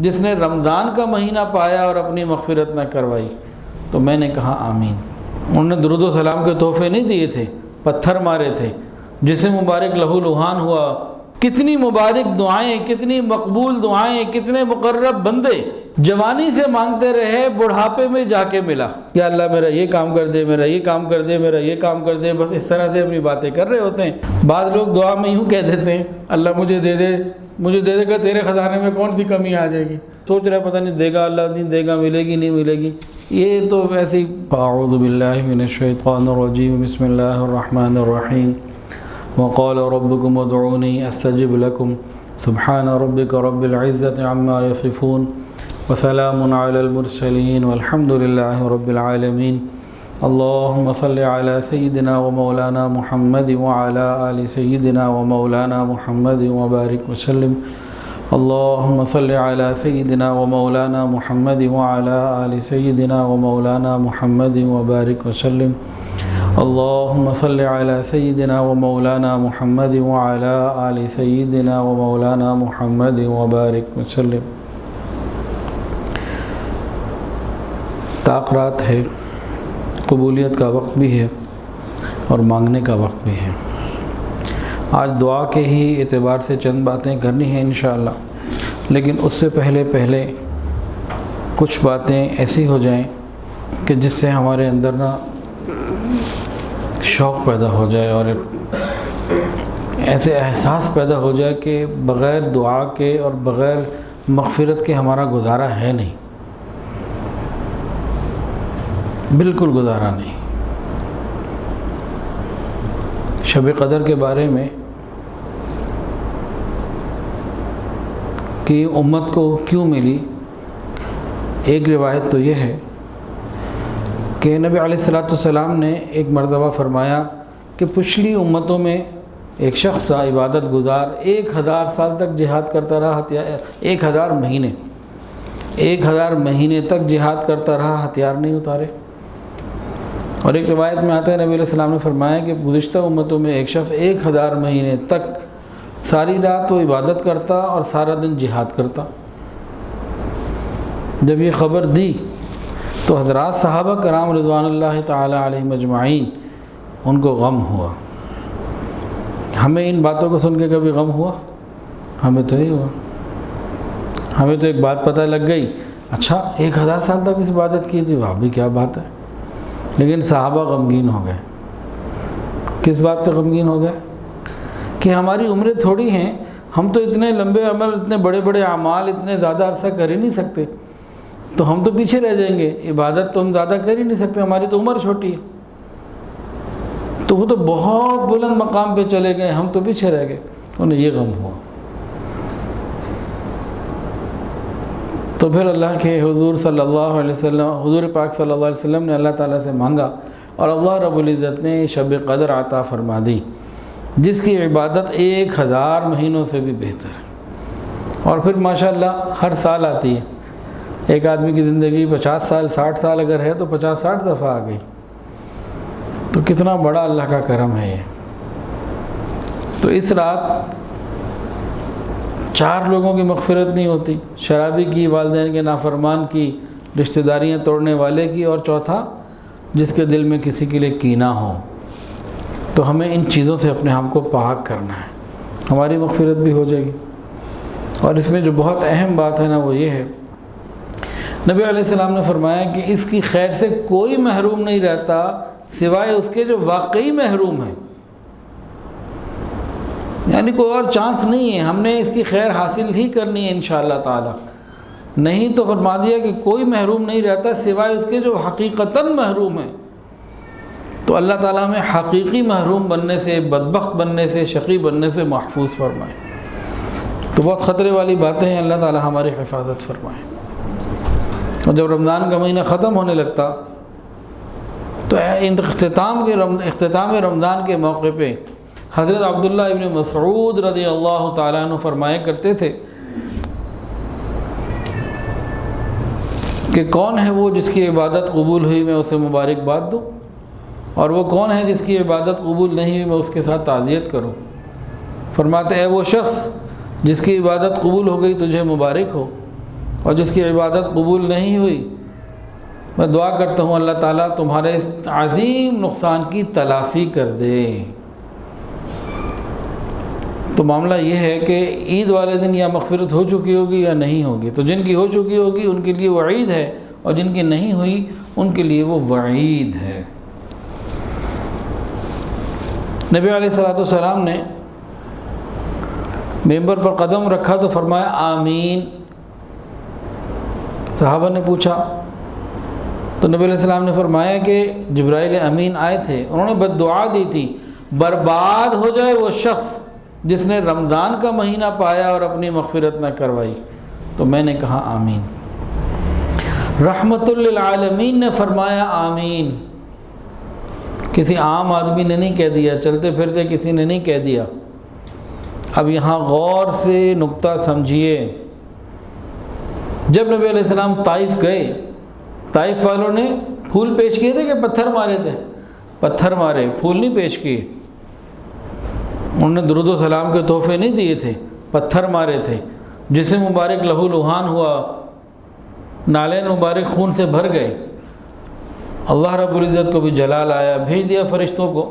جس نے رمضان کا مہینہ پایا اور اپنی مغفرت نہ کروائی۔ تو میں نے کہا آمین۔ انہوں نے درود و سلام کے تحفے نہیں دیے تھے، پتھر مارے تھے، جسے مبارک لہو لہان ہوا۔ کتنی مبارک دعائیں، کتنی مقبول دعائیں، کتنے مقرب بندے جوانی سے مانگتے رہے، بڑھاپے میں جا کے ملا، یا اللہ میرا یہ کام کر دے، میرا یہ کام کر دے، میرا یہ کام کر دے۔ بس اس طرح سے اپنی باتیں کر رہے ہوتے ہیں۔ بعض لوگ دعا میں یوں کہہ دیتے ہیں اللہ مجھے دے دے، مجھے دے دے گا، تیرے خزانے میں کون سی کمی آ جائے گی، سوچ رہے پتہ نہیں دے گا اللہ نہیں دے گا، ملے گی نہیں ملے گی۔ یہ تو ویسے ہی۔ اعوذ باللہ من الشیطان الرجیم، بسم اللہ الرحمن الرحیم۔ وقال ربکم ادعونی استجب لکم، سبحان ربک رب العزۃ عما یصفون، وسلام علی المرسلین، والحمد للہ رب العالمین۔ اللہم صل علی سیدنا و مولانا محمد وعلی آل سیدنا و مولانا محمد وبارک وسلم۔ اللہم صل علی سیدنا و مولانا محمد وعلی آل سیدنا و مولانا محمد وبارک وسلم۔ اللہم صل علی سیدنا و مولانا محمد وعلی آل سیدنا و مولانا محمد وبارک وسلم۔ تاخرات ہے، قبولیت کا وقت بھی ہے اور مانگنے کا وقت بھی ہے۔ آج دعا کے ہی اعتبار سے چند باتیں کرنی ہیں انشاءاللہ، لیکن اس سے پہلے کچھ باتیں ایسی ہو جائیں کہ جس سے ہمارے اندر نا شوق پیدا ہو جائے اور ایسے احساس پیدا ہو جائے کہ بغیر دعا کے اور بغیر مغفرت کے ہمارا گزارا ہے نہیں، بالکل گزارا نہیں۔ شب قدر کے بارے میں کہ امت کو کیوں ملی، ایک روایت تو یہ ہے کہ نبی علیہ السلام نے ایک مرتبہ فرمایا کہ پچھلی امتوں میں ایک شخص تھا عبادت گزار، 1000 سال تک جہاد کرتا رہا، 1000 مہینے تک جہاد کرتا رہا، ہتھیار نہیں اتارے۔ اور ایک روایت میں آتا ہے نبی علیہ السلام نے فرمایا کہ گزشتہ امتوں میں ایک شخص 1000 مہینے تک ساری رات وہ عبادت کرتا اور سارا دن جہاد کرتا۔ جب یہ خبر دی تو حضرات صحابہ کرام رضوان اللہ تعالی علیہم اجمعین ان کو غم ہوا۔ ہمیں ان باتوں کو سن کے کبھی غم ہوا؟ ہمیں تو نہیں ہوا۔ ہمیں تو ایک بات پتہ لگ گئی، اچھا 1000 سال تک اس عبادت کی تھی، واہ بھی کیا بات ہے۔ لیکن صحابہ غمگین ہو گئے۔ کس بات پہ غمگین ہو گئے؟ کہ ہماری عمریں تھوڑی ہیں، ہم تو اتنے لمبے عمل، اتنے بڑے بڑے اعمال اتنے زیادہ عرصہ کر ہی نہیں سکتے، تو ہم تو پیچھے رہ جائیں گے۔ عبادت تو ہم زیادہ کر ہی نہیں سکتے، ہماری تو عمر چھوٹی ہے۔ تو وہ تو بہت بلند مقام پہ چلے گئے، ہم تو پیچھے رہ گئے۔ انہیں یہ غم ہوا۔ تو پھر اللہ کے حضور صلی اللہ علیہ وسلم، حضور پاک صلی اللہ علیہ وسلم نے اللہ تعالیٰ سے مانگا اور اللہ رب العزت نے شب قدر عطا فرما دی، جس کی عبادت 1000 مہینوں سے بھی بہتر ہے۔ اور پھر ماشاءاللہ ہر سال آتی ہے۔ ایک آدمی کی زندگی 50 سال 60 سال اگر ہے تو 50-60 دفعہ آ گئی۔ تو کتنا بڑا اللہ کا کرم ہے یہ۔ تو اس رات 4 لوگوں کی مغفرت نہیں ہوتی، شرابی کی، والدین کے نافرمان کی، رشتہ داریاں توڑنے والے کی، اور چوتھا جس کے دل میں کسی کے لیے کینہ ہو۔ تو ہمیں ان چیزوں سے اپنے آپ کو پاک کرنا ہے، ہماری مغفرت بھی ہو جائے گی۔ اور اس میں جو بہت اہم بات ہے نا وہ یہ ہے، نبی علیہ السلام نے فرمایا کہ اس کی خیر سے کوئی محروم نہیں رہتا سوائے اس کے جو واقعی محروم ہے، یعنی کوئی اور چانس نہیں ہے، ہم نے اس کی خیر حاصل ہی کرنی ہے انشاءاللہ تعالی۔ نہیں تو فرما دیا کہ کوئی محروم نہیں رہتا سوائے اس کے جو حقیقتاً محروم ہے۔ تو اللہ تعالیٰ ہمیں حقیقی محروم بننے سے، بدبخت بننے سے، شقی بننے سے محفوظ فرمائے۔ تو بہت خطرے والی باتیں ہیں، اللہ تعالیٰ ہماری حفاظت فرمائے۔ اور جب رمضان کا مہینہ ختم ہونے لگتا تو اختتام رمضان کے موقع پہ حضرت عبداللہ ابن مسعود رضی اللہ تعالیٰ عنہ فرمایا کرتے تھے کہ کون ہے وہ جس کی عبادت قبول ہوئی میں اسے مبارکباد دوں، اور وہ کون ہے جس کی عبادت قبول نہیں ہوئی میں اس کے ساتھ تعزیت کروں۔ فرماتے اے وہ شخص جس کی عبادت قبول ہو گئی تجھے مبارک ہو، اور جس کی عبادت قبول نہیں ہوئی، میں دعا کرتا ہوں اللہ تعالیٰ تمہارے اس عظیم نقصان کی تلافی کر دے۔ تو معاملہ یہ ہے کہ عید والے دن یا مغفرت ہو چکی ہوگی یا نہیں ہوگی، تو جن کی ہو چکی ہوگی ان کے لیے وعید ہے، اور جن کی نہیں ہوئی ان کے لیے وہ وعید ہے۔ نبی علیہ السلام نے ممبر پر قدم رکھا تو فرمایا آمین۔ صحابہ نے پوچھا تو نبی علیہ السلام نے فرمایا کہ جبرائیل امین آئے تھے، انہوں نے بد دعا دی تھی، برباد ہو جائے وہ شخص جس نے رمضان کا مہینہ پایا اور اپنی مغفرت نہ کروائی۔ تو میں نے کہا آمین۔ رحمت للعالمین نے فرمایا آمین۔ کسی عام آدمی نے نہیں کہہ دیا، چلتے پھرتے کسی نے نہیں کہہ دیا۔ اب یہاں غور سے نقطہ سمجھیے، جب نبی علیہ السلام طائف گئے، طائف والوں نے پھول پیش کیے تھے کہ پتھر مارے تھے؟ پتھر مارے، پھول نہیں پیش کیے۔ انہوں نے درود و سلام کے تحفے نہیں دیے تھے، پتھر مارے تھے، جس سے مبارک لہو لہان ہوا، نالین مبارک خون سے بھر گئے۔ اللہ رب العزت کو بھی جلال آیا، بھیج دیا فرشتوں کو،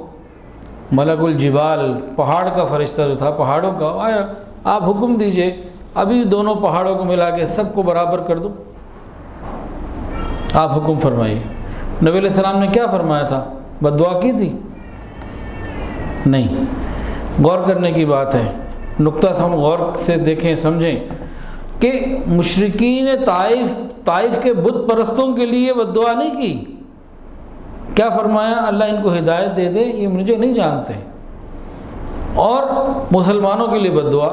ملک الجبال پہاڑ کا فرشتہ جو تھا پہاڑوں کا آیا، آپ حکم دیجئے ابھی دونوں پہاڑوں کو ملا کے سب کو برابر کر دو، آپ حکم فرمائیے۔ نبی علیہ السلام نے کیا فرمایا تھا؟ بد دعا کی تھی؟ نہیں۔ غور کرنے کی بات ہے، نقطہ ہم غور سے دیکھیں سمجھیں کہ مشرکین طائف کے بت پرستوں کے لیے بد دعا نہیں کی۔ کیا فرمایا؟ اللہ ان کو ہدایت دے دے، یہ مجھے نہیں جانتے۔ اور مسلمانوں کے لیے بد دعا،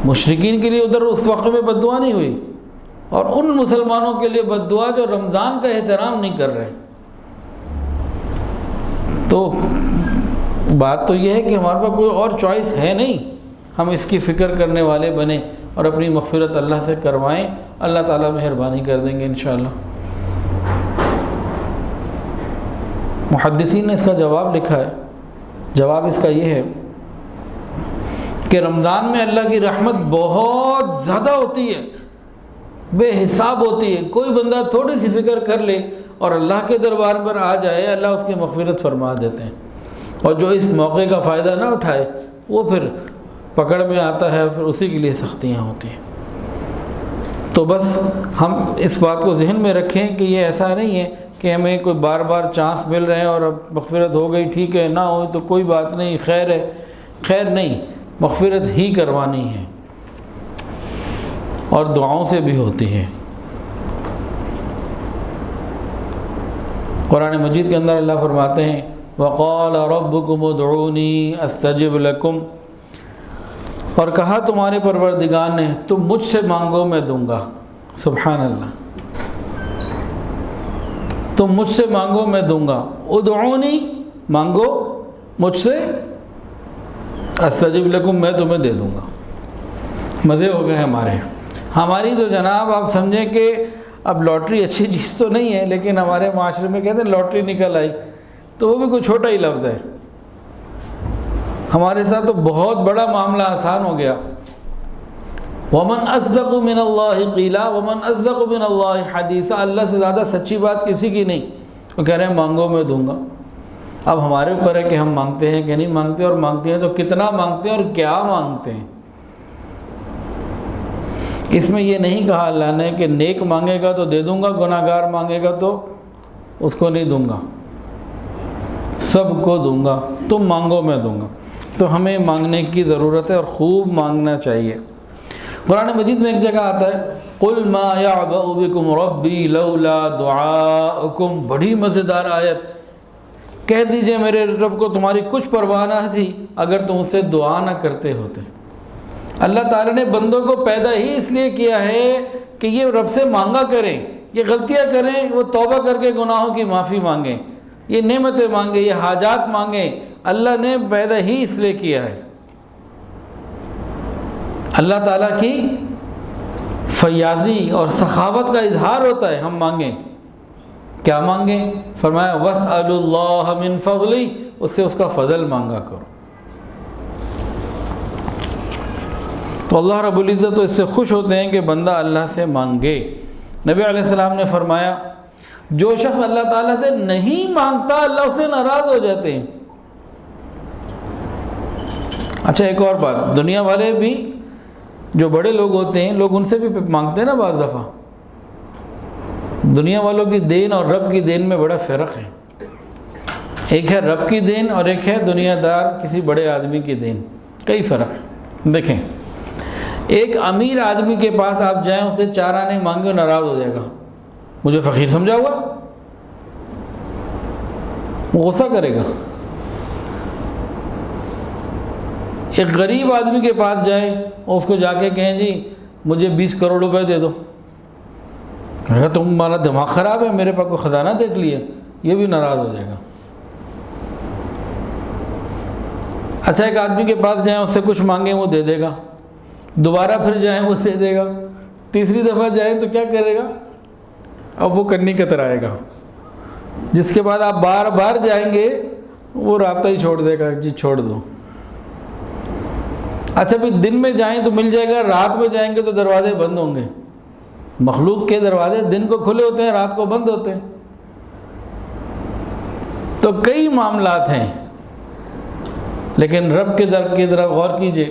مشرکین کے لیے ادھر اس وقت میں بد دعا نہیں ہوئی، اور ان مسلمانوں کے لیے بد دعا جو رمضان کا احترام نہیں کر رہے۔ تو بات تو یہ ہے کہ ہمارے پاس کوئی اور چوائس ہے نہیں، ہم اس کی فکر کرنے والے بنیں اور اپنی مغفرت اللہ سے کروائیں، اللہ تعالیٰ مہربانی کر دیں گے انشاءاللہ۔ محدثین نے اس کا جواب لکھا ہے، جواب اس کا یہ ہے کہ رمضان میں اللہ کی رحمت بہت زیادہ ہوتی ہے، بے حساب ہوتی ہے۔ کوئی بندہ تھوڑی سی فکر کر لے اور اللہ کے دربار پر آ جائے، اللہ اس کی مغفرت فرما دیتے ہیں، اور جو اس موقع کا فائدہ نہ اٹھائے وہ پھر پکڑ میں آتا ہے، پھر اسی کے لیے سختیاں ہوتی ہیں۔ تو بس ہم اس بات کو ذہن میں رکھیں کہ یہ ایسا نہیں ہے کہ ہمیں کوئی بار بار چانس مل رہے ہیں اور اب مغفرت ہو گئی ٹھیک ہے، نہ ہوئی تو کوئی بات نہیں، خیر ہے۔ خیر نہیں، مغفرت ہی کروانی ہے، اور دعاؤں سے بھی ہوتی ہے۔ قرآن مجید کے اندر اللہ فرماتے ہیں وَقَالَ رَبُّكُمُ ادْعُونِي أَسْتَجِبْ لَكُمْ، اور کہا تمہارے پروردگار نے تم مجھ سے مانگو میں دوں گا۔ سبحان اللہ، تم مجھ سے مانگو میں دوں گا، ادعونی مانگو مجھ سے، استجب لکم میں تمہیں دے دوں گا۔ مزے ہو گئے ہماری تو جناب آپ سمجھیں کہ اب لاٹری اچھی چیز تو نہیں ہے، لیکن ہمارے معاشرے میں کہتے ہیں لاٹری نکل آئی، تو وہ بھی کوئی چھوٹا ہی لفظ ہے۔ ہمارے ساتھ تو بہت بڑا معاملہ آسان ہو گیا۔ وَمَنْ أَصْدَقُ مِنَ اللَّهِ قِيلًا وَمَنْ أَصْدَقُ مِنَ اللَّهِ حَدِيثًا، اللہ سے زیادہ سچی بات کسی کی نہیں۔ وہ کہہ رہے ہیں مانگو میں دوں گا۔ اب ہمارے اوپر ہے کہ ہم مانگتے ہیں کہ نہیں مانگتے، اور مانگتے ہیں تو کتنا مانگتے ہیں اور کیا مانگتے ہیں۔ اس میں یہ نہیں کہا اللہ نے کہ نیک مانگے گا تو دے دوں گا، گناہ گار مانگے گا تو اس کو نہیں دوں گا، سب کو دوں گا، تم مانگو میں دوں گا۔ تو ہمیں مانگنے کی ضرورت ہے اور خوب مانگنا چاہیے۔ قرآن مجید میں ایک جگہ آتا ہے قُلْ مَا يَعْبَأُ بِكُمْ رَبِّي لَوْلَا دُعَاؤُكُمْ، بڑی مزیدار آیت۔ کہہ دیجئے میرے رب کو تمہاری کچھ پرواہ نہ تھی اگر تم اسے دعا نہ کرتے ہوتے۔ اللہ تعالیٰ نے بندوں کو پیدا ہی اس لیے کیا ہے کہ یہ رب سے مانگا کریں، یہ غلطیاں کریں، وہ توبہ کر کے گناہوں کی معافی مانگیں، یہ نعمتیں مانگیں، یہ حاجات مانگیں۔ اللہ نے پیدا ہی اس لیے کیا ہے۔ اللہ تعالیٰ کی فیاضی اور سخاوت کا اظہار ہوتا ہے ہم مانگیں۔ کیا مانگیں؟ فرمایا وَاسْأَلُوا اللَّهَ مِن فَضْلِهِ، اس سے اس کا فضل مانگا کرو۔ تو اللہ رب العزت تو اس سے خوش ہوتے ہیں کہ بندہ اللہ سے مانگے۔ نبی علیہ السلام نے فرمایا جو شخص اللہ تعالیٰ سے نہیں مانگتا اللہ اس سے ناراض ہو جاتے ہیں۔ اچھا ایک اور بات، دنیا والے بھی جو بڑے لوگ ہوتے ہیں لوگ ان سے بھی مانگتے ہیں نا بعض دفعہ۔ دنیا والوں کی دین اور رب کی دین میں بڑا فرق ہے، ایک ہے رب کی دین اور ایک ہے دنیا دار کسی بڑے آدمی کی دین، کئی فرق ہے۔ دیکھیں ایک امیر آدمی کے پاس آپ جائیں اسے 4 آنے مانگے اور ناراض ہو جائے گا، مجھے فقیر سمجھا ہوا، وہ غصہ کرے گا۔ ایک غریب آدمی کے پاس جائیں اور اس کو جا کے کہیں جی مجھے 20 کروڑ روپے دے دو، کہے گا تمہارا دماغ خراب ہے، میرے پاس کوئی خزانہ دیکھ لیا، یہ بھی ناراض ہو جائے گا۔ اچھا ایک آدمی کے پاس جائیں اس سے کچھ مانگیں وہ دے دے گا، دوبارہ پھر جائیں وہ دے دے گا، تیسری دفعہ جائیں تو کیا کرے گا، اب وہ کنی کترائے گا، جس کے بعد آپ بار بار جائیں گے وہ رابطہ ہی چھوڑ دے گا، جی چھوڑ دو۔ اچھا پھر دن میں جائیں تو مل جائے گا، رات میں جائیں گے تو دروازے بند ہوں گے۔ مخلوق کے دروازے دن کو کھلے ہوتے ہیں رات کو بند ہوتے ہیں۔ تو کئی معاملات ہیں، لیکن رب کے در کی طرف غور کیجئے،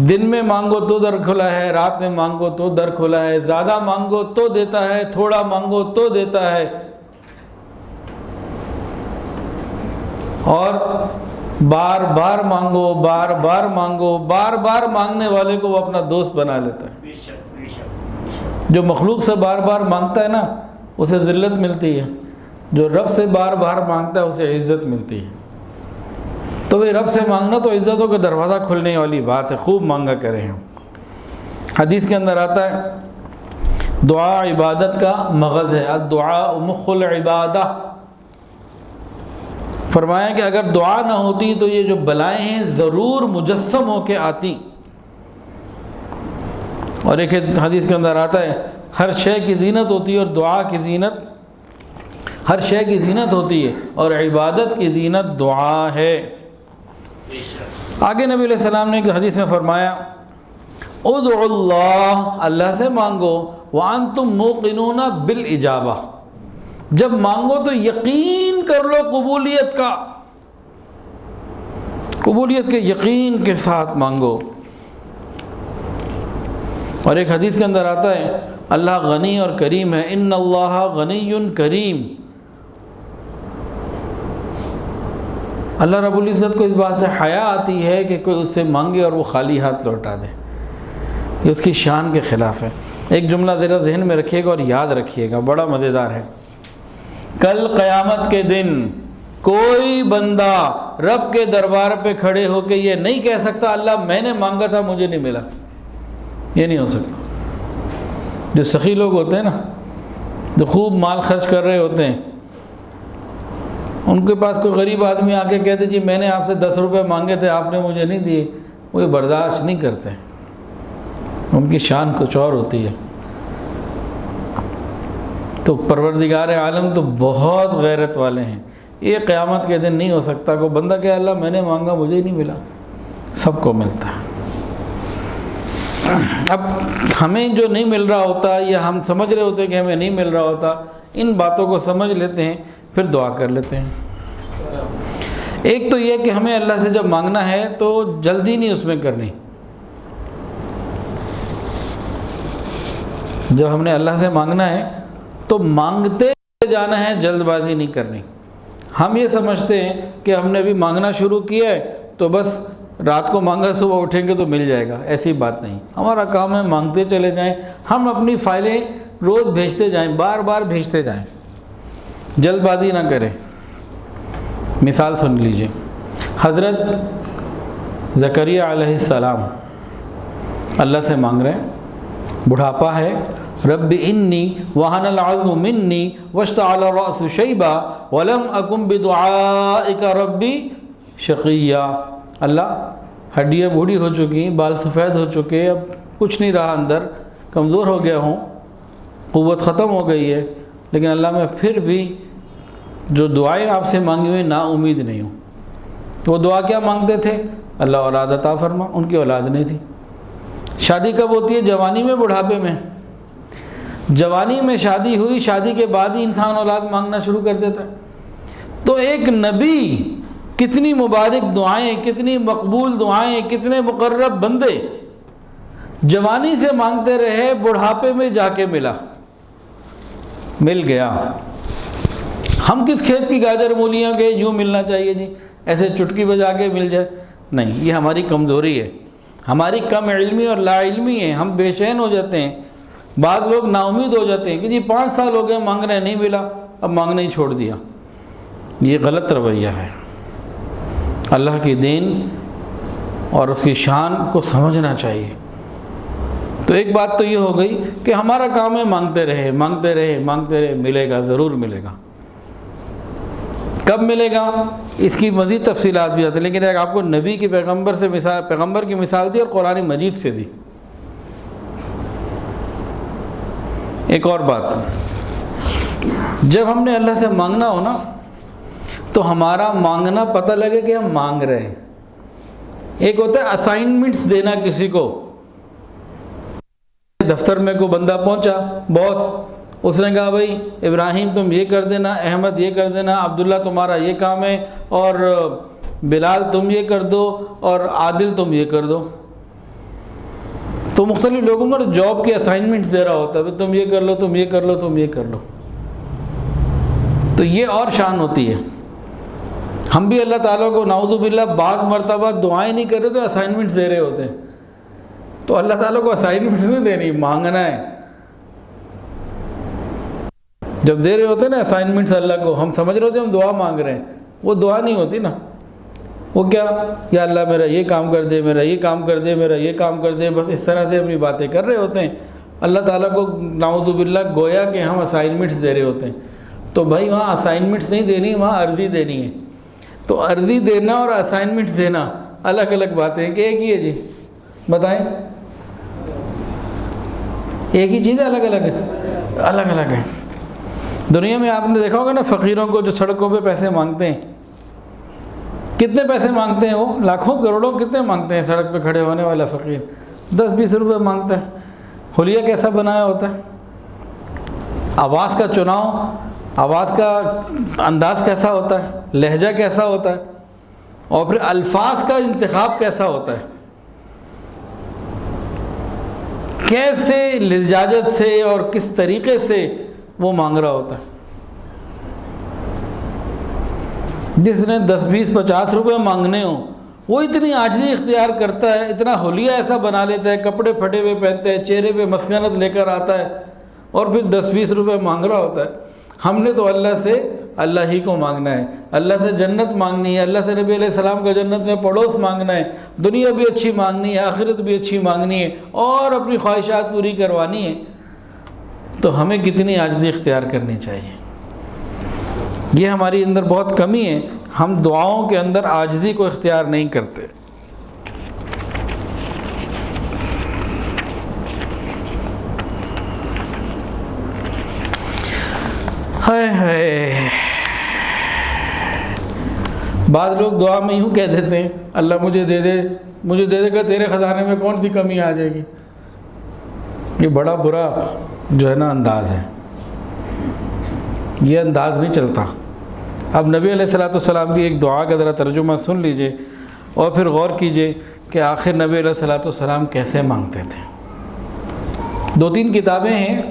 دن میں مانگو تو در کھلا ہے، رات میں مانگو تو در کھلا ہے، زیادہ مانگو تو دیتا ہے، تھوڑا مانگو تو دیتا ہے، اور بار بار مانگو، بار بار مانگو، بار بار مانگنے والے کو وہ اپنا دوست بنا لیتا ہے۔ جو مخلوق سے بار بار مانگتا ہے نا اسے ذلت ملتی ہے، جو رب سے بار بار مانگتا ہے اسے عزت ملتی ہے۔ تو وہ رب سے مانگنا تو عزتوں کا دروازہ کھلنے والی بات ہے، خوب مانگا کریں ہم۔ حدیث کے اندر آتا ہے دعا عبادت کا مغز ہے، الدعاء مخ العبادہ۔ فرمایا کہ اگر دعا نہ ہوتی تو یہ جو بلائیں ہیں ضرور مجسم ہو کے آتی۔ اور ایک حدیث کے اندر آتا ہے ہر شے کی زینت ہوتی ہے اور دعا کی زینت، ہر شے کی زینت ہوتی ہے اور عبادت کی زینت دعا ہے۔ آگے نبی علیہ السلام نے ایک حدیث میں فرمایا ادعوا اللہ، اللہ سے مانگو، وانتم موقنون بالاجابہ، جب مانگو تو یقین کر لو قبولیت کا، قبولیت کے یقین کے ساتھ مانگو۔ اور ایک حدیث کے اندر آتا ہے اللہ غنی اور کریم ہے، ان اللہ غنی کریم۔ اللہ رب العزت کو اس بات سے حیا آتی ہے کہ کوئی اس سے مانگے اور وہ خالی ہاتھ لوٹا دے، یہ اس کی شان کے خلاف ہے۔ ایک جملہ ذرا ذہن میں رکھیے گا اور یاد رکھیے گا، بڑا مزیدار ہے۔ کل قیامت کے دن کوئی بندہ رب کے دربار پہ کھڑے ہو کے یہ نہیں کہہ سکتا اللہ میں نے مانگا تھا مجھے نہیں ملا، یہ نہیں ہو سکتا۔ جو سخی لوگ ہوتے ہیں نا، جو خوب مال خرچ کر رہے ہوتے ہیں، ان کے پاس کوئی غریب آدمی آ کے کہتے جی میں نے آپ سے 10 روپے مانگے تھے آپ نے مجھے نہیں دیے، وہ یہ برداشت نہیں کرتے، ان کی شان کچھ اور ہوتی ہے۔ تو پروردگار عالم تو بہت غیرت والے ہیں، یہ قیامت کے دن نہیں ہو سکتا کوئی بندہ کہ اللہ میں نے مانگا مجھے نہیں ملا، سب کو ملتا ہے۔ اب ہمیں جو نہیں مل رہا ہوتا یا ہم سمجھ رہے ہوتے ہیں کہ ہمیں نہیں مل رہا ہوتا، ان باتوں کو سمجھ لیتے ہیں پھر دعا کر لیتے ہیں۔ ایک تو یہ کہ ہمیں اللہ سے جب مانگنا ہے تو جلدی نہیں اس میں کرنی، جب ہم نے اللہ سے مانگنا ہے تو مانگتے جانا ہے، جلد بازی نہیں کرنی۔ ہم یہ سمجھتے ہیں کہ ہم نے ابھی مانگنا شروع کیا ہے تو بس رات کو مانگا صبح اٹھیں گے تو مل جائے گا، ایسی بات نہیں۔ ہمارا کام ہے مانگتے چلے جائیں، ہم اپنی فائلیں روز بھیجتے جائیں، بار بار بھیجتے جائیں، جلد بازی نہ کریں۔ مثال سن لیجئے، حضرت زکریا علیہ السلام اللہ سے مانگ رہے ہیں، بڑھاپا ہے، رب انی وہن العظم منی واشتعل الرأس شیبا ولم اکن بدعائک ربی شقیا۔ اللہ ہڈیاں بوڑھی ہو چکی، بال سفید ہو چکے، اب کچھ نہیں رہا، اندر کمزور ہو گیا ہوں، قوت ختم ہو گئی ہے، لیکن اللہ میں پھر بھی جو دعائیں آپ سے مانگی ہوئی نا امید نہیں ہوں۔ تو وہ دعا کیا مانگتے تھے؟ اللہ اولاد عطا فرما، ان کی اولاد نہیں تھی۔ شادی کب ہوتی ہے؟ جوانی میں، بڑھاپے میں؟ جوانی میں شادی ہوئی، شادی کے بعد ہی انسان اولاد مانگنا شروع کر دیتا ہے۔ تو ایک نبی کتنی مبارک دعائیں، کتنی مقبول دعائیں، کتنے مقرب بندے جوانی سے مانگتے رہے، بڑھاپے میں جا کے مل گیا۔ ہم کس کھیت کی گاجر مولیاں کے یوں ملنا چاہیے جی، ایسے چٹکی بجا کے مل جائے؟ نہیں، یہ ہماری کمزوری ہے، ہماری کم علمی اور لا علمی ہے۔ ہم بے چین ہو جاتے ہیں، بعض لوگ نا امید ہو جاتے ہیں کہ جی 5 سال ہو گئے مانگ رہے، نہیں ملا، اب مانگنا ہی چھوڑ دیا۔ یہ غلط رویہ ہے۔ اللہ کی دین اور اس کی شان کو سمجھنا چاہیے۔ تو ایک بات تو یہ ہو گئی کہ ہمارا کام ہے مانگتے رہے، مانگتے رہے، مانگتے رہے، ملے گا، ضرور ملے گا۔ کب ملے گا اس کی مزید تفصیلات بھی آتی ہیں، لیکن ایک آپ کو نبی کی پیغمبر کی مثال دی اور قرآن مجید سے دی۔ ایک اور بات، جب ہم نے اللہ سے مانگنا ہو نا تو ہمارا مانگنا پتہ لگے کہ ہم مانگ رہے ہیں۔ ایک ہوتا ہے اسائنمنٹس دینا کسی کو، دفتر میں کوئی بندہ پہنچا، باس، اس نے کہا بھائی ابراہیم تم یہ کر دینا، احمد یہ کر دینا، عبداللہ تمہارا یہ کام ہے، اور بلال تم یہ کر دو، اور عادل تم یہ کر دو۔ تو مختلف لوگوں کو جاب کی اسائنمنٹس دے رہا ہوتا ہے، تم یہ کر لو، تم یہ کر لو، تم یہ کر لو۔ تو یہ اور شان ہوتی ہے۔ ہم بھی اللہ تعالیٰ کو نعوذ باللہ بعض مرتبہ دعائیں نہیں کر رہے تو اسائنمنٹس دے رہے ہوتے ہیں۔ تو اللہ تعالیٰ کو اسائنمنٹس نہیں دینی، مانگنا ہے۔ جب دے رہے ہوتے ہیں نا اسائنمنٹس اللہ کو، ہم سمجھ رہے ہوتے ہیں ہم دعا مانگ رہے ہیں، وہ دعا نہیں ہوتی نا۔ وہ کیا، یا اللہ میرا یہ کام کر دے، میرا یہ کام کر دے، میرا یہ کام کر دے، بس اس طرح سے اپنی باتیں کر رہے ہوتے ہیں۔ اللہ تعالیٰ کو نعوذ باللہ گویا کہ ہم اسائنمنٹس دے رہے ہوتے ہیں۔ تو بھائی وہاں اسائنمنٹس نہیں دینی، وہاں عرضی دینی ہے۔ تو عرضی دینا اور اسائنمنٹس دینا الگ الگ باتیں ہیں کہ ایک ہی ہے جی؟ بتائیں، ایک ہی چیز ہے؟ الگ الگ ہے؟ الگ الگ ہے۔ دنیا میں آپ نے دیکھا ہوگا نا فقیروں کو جو سڑکوں پہ پیسے مانگتے ہیں، کتنے پیسے مانگتے ہیں؟ وہ لاکھوں کروڑوں کتنے مانگتے ہیں؟ سڑک پہ کھڑے ہونے والا فقیر 10-20 روپے مانگتا ہے۔ حلیہ کیسا بنایا ہوتا ہے، آواز کا چناؤ، آواز کا انداز کیسا ہوتا ہے، لہجہ کیسا ہوتا ہے، اور پھر الفاظ کا انتخاب کیسا ہوتا ہے، کیسے لجاجت سے اور کس طریقے سے وہ مانگ رہا ہوتا ہے۔ جس نے 10-20-50 روپے مانگنے ہوں وہ اتنی عاجزی اختیار کرتا ہے، اتنا حلیہ ایسا بنا لیتا ہے، کپڑے پھٹے ہوئے پہنتا ہے، چہرے پہ مسکنت لے کر آتا ہے، اور پھر 10-20 روپے مانگ رہا ہوتا ہے۔ ہم نے تو اللہ سے اللہ ہی کو مانگنا ہے، اللہ سے جنت مانگنی ہے، اللہ سے نبی علیہ السلام کا جنت میں پڑوس مانگنا ہے، دنیا بھی اچھی مانگنی ہے، آخرت بھی اچھی مانگنی ہے، اور اپنی خواہشات پوری کروانی ہے۔ تو ہمیں کتنی عاجزی اختیار کرنی چاہیے۔ یہ ہماری اندر بہت کمی ہے، ہم دعاؤں کے اندر عاجزی کو اختیار نہیں کرتے۔ ہائے ہائے، بعض لوگ دعا میں یوں کہہ دیتے ہیں اللہ مجھے دے دے، مجھے دے دے گا، تیرے خزانے میں کون سی کمی آ جائے گی۔ یہ بڑا برا جو ہے نا انداز ہے، یہ انداز نہیں چلتا۔ اب نبی علیہ السلام کی ایک دعا کا ذرا ترجمہ سن لیجئے اور پھر غور کیجئے کہ آخر نبی علیہ السلام کیسے مانگتے تھے۔ 2-3 کتابیں ہیں،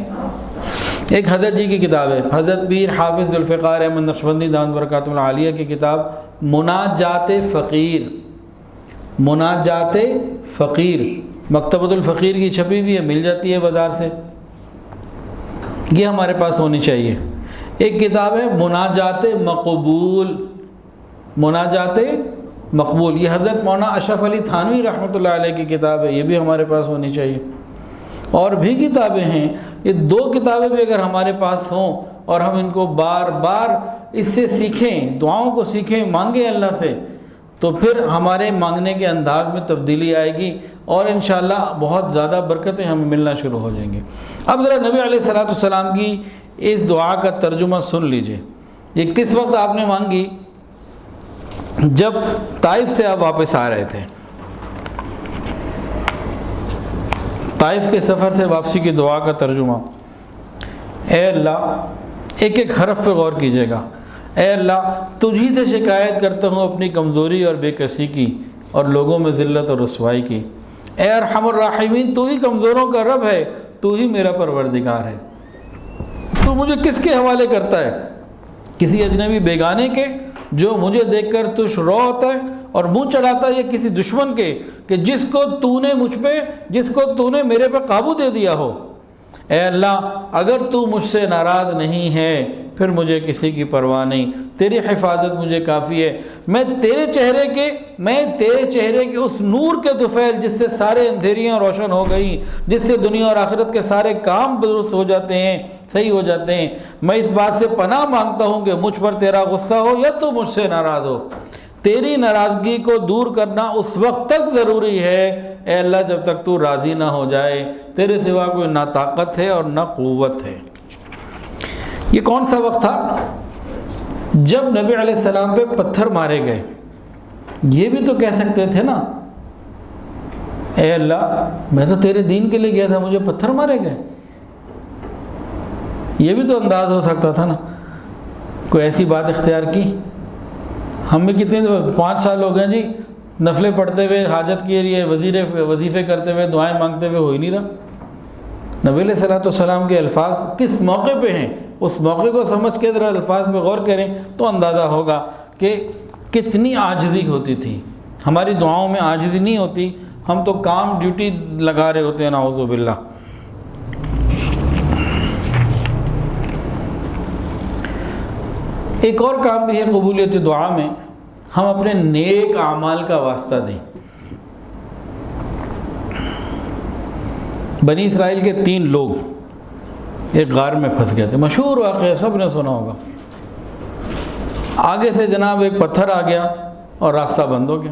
ایک حضرت جی کی کتاب ہے، حضرت پیر حافظ ذوالفقار احمد نقشبندی دامت برکاتہ العالیہ کی کتاب مناجات فقیر، مناجات فقیر، مکتبۃ الفقیر کی چھپی ہوئی ہے، مل جاتی ہے بازار سے، یہ ہمارے پاس ہونی چاہیے۔ ایک کتاب ہے مناجات مقبول، مناجات مقبول، یہ حضرت مولانا اشرف علی تھانوی رحمۃ اللہ علیہ کی کتاب ہے، یہ بھی ہمارے پاس ہونی چاہیے۔ اور بھی کتابیں ہیں، یہ 2 کتابیں بھی اگر ہمارے پاس ہوں اور ہم ان کو بار بار اس سے سیکھیں، دعاؤں کو سیکھیں، مانگیں اللہ سے، تو پھر ہمارے مانگنے کے انداز میں تبدیلی آئے گی اور انشاءاللہ بہت زیادہ برکتیں ہمیں ملنا شروع ہو جائیں گے۔ اب ذرا نبی علیہ السلام کی اس دعا کا ترجمہ سن لیجئے۔ یہ کس وقت آپ نے مانگی؟ جب طائف سے آپ واپس آ رہے تھے۔ طائف کے سفر سے واپسی کی دعا کا ترجمہ۔ اے اللہ، ایک ایک حرف پہ غور کیجیے گا۔ اے اللہ، تجھی سے شکایت کرتا ہوں اپنی کمزوری اور بے کسی کی اور لوگوں میں ذلت اور رسوائی کی۔ اے ارحم الراحمین، تو ہی کمزوروں کا رب ہے، تو ہی میرا پروردگار ہے۔ تو مجھے کس کے حوالے کرتا ہے؟ کسی اجنبی بیگانے کے جو مجھے دیکھ کر تجھ رو ہوتا ہے اور منہ چڑھاتا ہے، یا کسی دشمن کے کہ جس کو تو نے میرے پہ قابو دے دیا ہو؟ اے اللہ، اگر تو مجھ سے ناراض نہیں ہے پھر مجھے کسی کی پرواہ نہیں، تیری حفاظت مجھے کافی ہے۔ میں تیرے چہرے کے اس نور کے طفیل جس سے سارے اندھیریاں روشن ہو گئیں، جس سے دنیا اور آخرت کے سارے کام درست ہو جاتے ہیں، صحیح ہو جاتے ہیں، میں اس بات سے پناہ مانگتا ہوں کہ مجھ پر تیرا غصہ ہو یا تو مجھ سے ناراض ہو۔ تیری ناراضگی کو دور کرنا اس وقت تک ضروری ہے اے اللہ جب تک تو راضی نہ ہو جائے، تیرے سوا کوئی نہ طاقت ہے اور نہ قوت ہے۔ یہ کون سا وقت تھا؟ جب نبی علیہ السلام پہ پتھر مارے گئے۔ یہ بھی تو کہہ سکتے تھے نا، اے اللہ میں تو تیرے دین کے لیے گیا تھا، مجھے پتھر مارے گئے۔ یہ بھی تو انداز ہو سکتا تھا نا، کوئی ایسی بات اختیار کی۔ ہم میں کتنے 5 سال ہو گئے جی نفلیں پڑھتے ہوئے، حاجت کے لیے وظیفے کرتے ہوئے، دعائیں مانگتے ہوئے، ہو ہی نہیں رہا۔ نبی علیہ السلام کے الفاظ کس موقع پہ ہیں، اس موقع کو سمجھ کے ذرا الفاظ پہ غور کریں تو اندازہ ہوگا کہ کتنی عاجزی ہوتی تھی۔ ہماری دعاؤں میں عاجزی نہیں ہوتی، ہم تو کام ڈیوٹی لگا رہے ہوتے ہیں، نعوذ باللہ۔ ایک اور کام بھی ہے قبولیت دعا میں، ہم اپنے نیک اعمال کا واسطہ دیں۔ بنی اسرائیل کے 3 لوگ ایک غار میں پھنس گئے تھے، مشہور واقعہ سب نے سنا ہوگا۔ آگے سے جناب ایک پتھر آ گیا اور راستہ بند ہو گیا،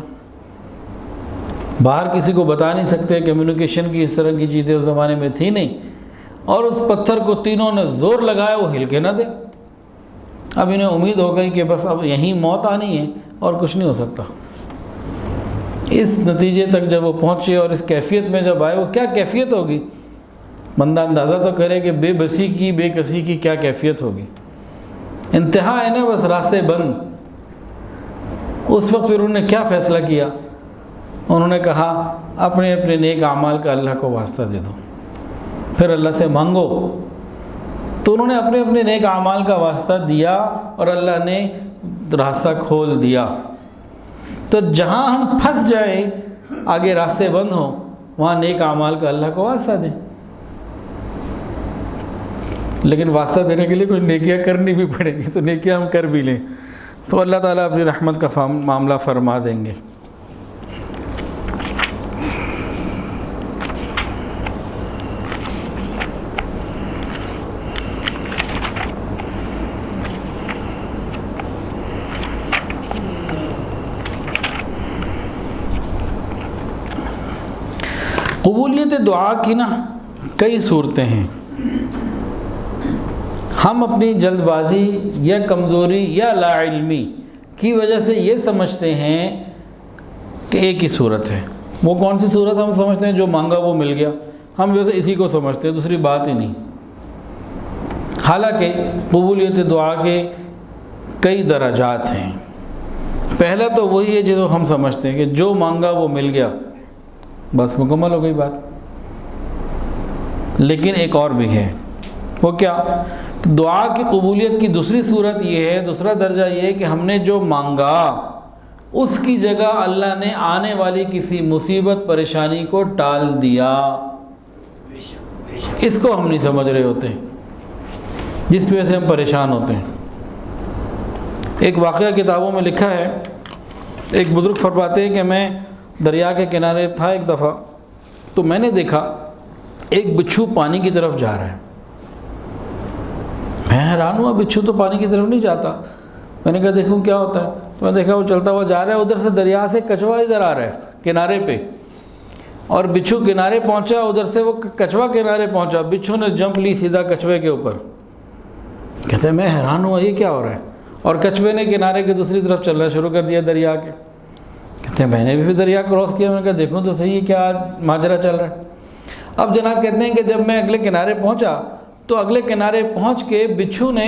باہر کسی کو بتا نہیں سکتے، کمیونیکیشن کی اس طرح کی چیزیں اس زمانے میں تھی نہیں، اور اس پتھر کو تینوں نے زور لگایا، وہ ہل کے نہ دے۔ اب انہیں امید ہو گئی کہ بس اب یہیں موت آنی ہے اور کچھ نہیں ہو سکتا۔ اس نتیجے تک جب وہ پہنچے اور اس کیفیت میں جب آئے، وہ کیا کیفیت ہوگی بندہ اندازہ تو کرے کہ بے بسی کی، بے کسی کی کیا کیفیت ہوگی۔ انتہا ہے نا، بس راستے بند۔ اس وقت پھر انہوں نے کیا فیصلہ کیا؟ انہوں نے کہا اپنے اپنے نیک اعمال کا اللہ کو واسطہ دے دو، پھر اللہ سے مانگو۔ تو انہوں نے اپنے اپنے نیک اعمال کا واسطہ دیا اور اللہ نے راستہ کھول دیا۔ تو جہاں ہم پھنس جائیں، آگے راستے بند ہوں، وہاں نیک اعمال کا اللہ کو واسطہ دیں۔ لیکن واسطہ دینے کے لیے کچھ نیکیاں کرنی بھی پڑیں گی، تو نیکیاں ہم کر بھی لیں تو اللہ تعالیٰ اپنی رحمت کا معاملہ فرما دیں گے۔ قبولیت دعا کی نا کئی صورتیں ہیں۔ ہم اپنی جلد بازی یا کمزوری یا لا علمی کی وجہ سے یہ سمجھتے ہیں کہ ایک ہی صورت ہے۔ وہ کون سی صورت ہم سمجھتے ہیں؟ جو مانگا وہ مل گیا، ہم ویسے اسی کو سمجھتے ہیں، دوسری بات ہی نہیں۔ حالانکہ قبولیت دعا کے کئی درجات ہیں۔ پہلا تو وہی ہے جو ہم سمجھتے ہیں کہ جو مانگا وہ مل گیا، بس مکمل ہو گئی بات۔ لیکن ایک اور بھی ہے، وہ کیا؟ دعا کی قبولیت کی دوسری صورت یہ ہے، دوسرا درجہ یہ ہے کہ ہم نے جو مانگا اس کی جگہ اللہ نے آنے والی کسی مصیبت پریشانی کو ٹال دیا۔ اس کو ہم نہیں سمجھ رہے ہوتے، جس کی وجہ سے ہم پریشان ہوتے ہیں۔ ایک واقعہ کتابوں میں لکھا ہے، ایک بزرگ فرماتے ہیں کہ میں دریا کے کنارے تھا ایک دفعہ، تو میں نے دیکھا ایک بچھو پانی کی طرف جا رہا ہے۔ میں حیران ہوا، بچھو تو پانی کی طرف نہیں جاتا۔ میں نے کہا دیکھوں کیا ہوتا ہے، تو میں دیکھا وہ چلتا ہوا جا رہا ہے، ادھر سے دریا سے کچھوا ادھر آ رہا ہے کنارے پہ، اور بچھو کنارے پہنچا، ادھر سے وہ کچھوا کنارے پہنچا، بچھو نے جمپ لی سیدھا کچھوے کے اوپر۔ کہتے ہیں میں حیران ہوا یہ کیا ہو رہا ہے، اور کچھوے نے کنارے کے دوسری طرف چلنا شروع کر دیا دریا کے۔ کہتے ہیں میں نے بھی دریا کراس کیا، میں نے کہا دیکھوں تو صحیح کیا ماجرا چل رہا ہے۔ اب جناب کہتے ہیں کہ جب میں اگلے کنارے پہنچا تو اگلے کنارے پہنچ کے بچھو نے